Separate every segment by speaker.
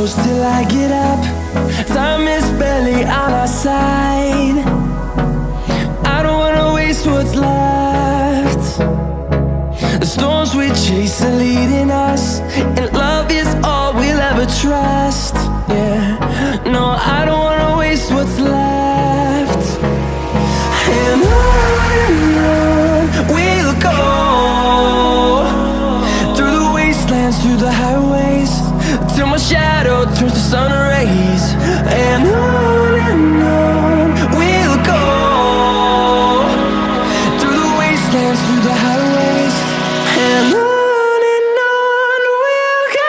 Speaker 1: close till I get up. Time is barely on our side. I don't wanna waste what's left. The storms we chase are leading us, and love is all we'll ever trust. Yeah, no, I don't wanna waste what's left. And on we'll go, through the wastelands, through the highways, till my shadow turns to sun rays. And on we'll go, through the wastelands, through the highways, and on we'll go.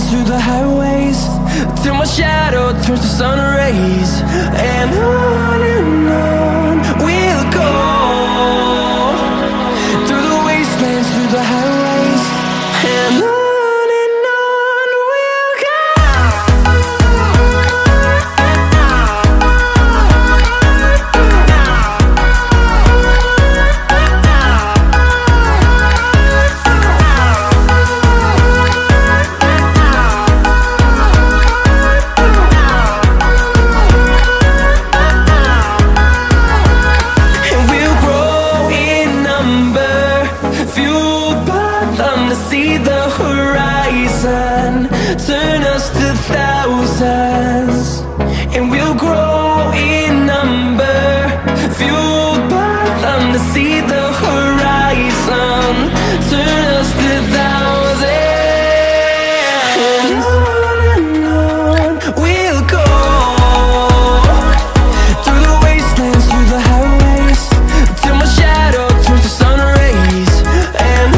Speaker 1: Through the highways, till my shadow turns to sun rays. And on we'll go, through the wastelands, through the highways, and on we'll go. See the horizon turn us to thousands, and we'll grow in number, fueled by them. To see the horizon turn us to thousands, and on we'll go, through the wastelands, through the highways, till my shadow turns to sun rays. And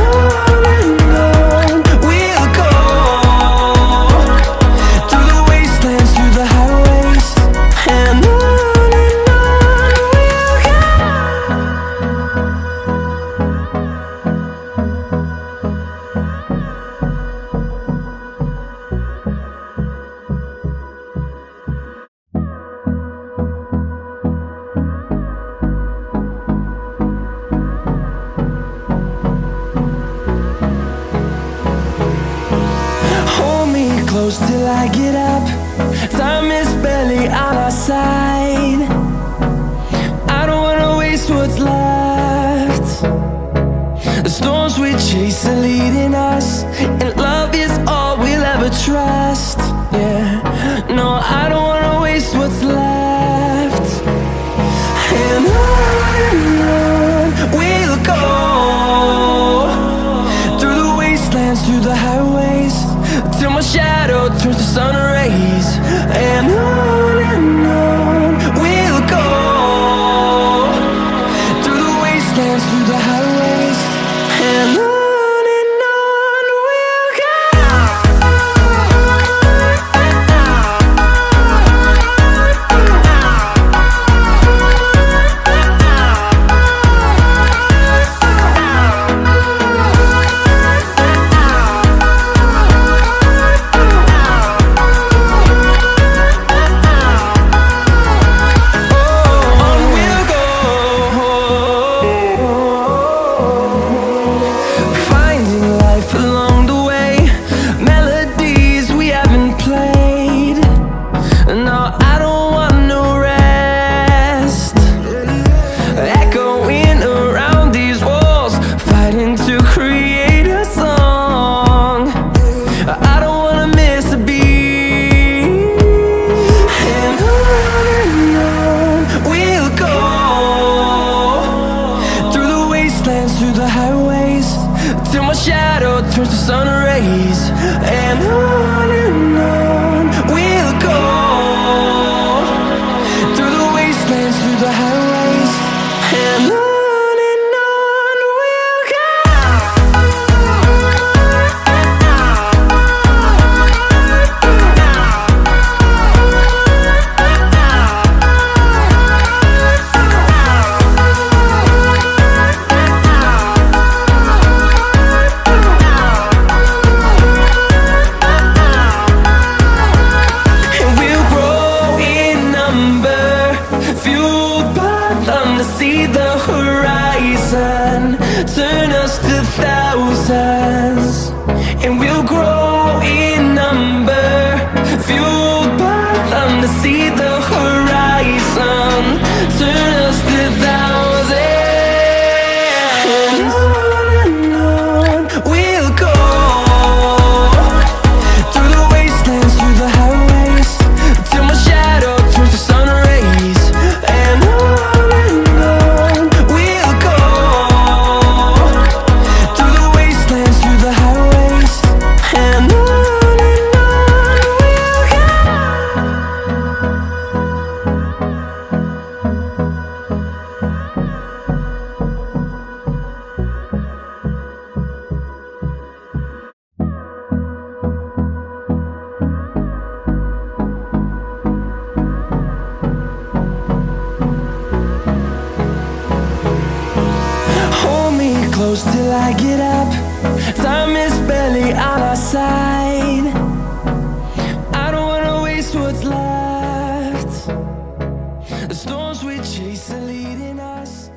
Speaker 1: close till I get up. Time is barely on our side. I don't wanna waste what's left. The storms we chase are leading us, and love is all we'll ever trust. Yeah, no, I don't wanna waste what's left. And on we'll go, through the wastelands, through the highways, till my shadow turns to sun rays. And on we'll go, through the wastelands, through the highways, and on. Oh, wastelands, through the highways, till my shadow turns to sun rays. And on we'll go, through the wastelands, through the highways, and on we'll go. See the horizon turn us to thousands, and we'll grow in number, fueled by them to see the horizon turn us to thousands. And on we'll go, through the wastelands, through the highways, till my shadow turns to sun rays. And close till I get up. Time is barely on our side. I don't wanna waste what's left. The storms we chase are leading us.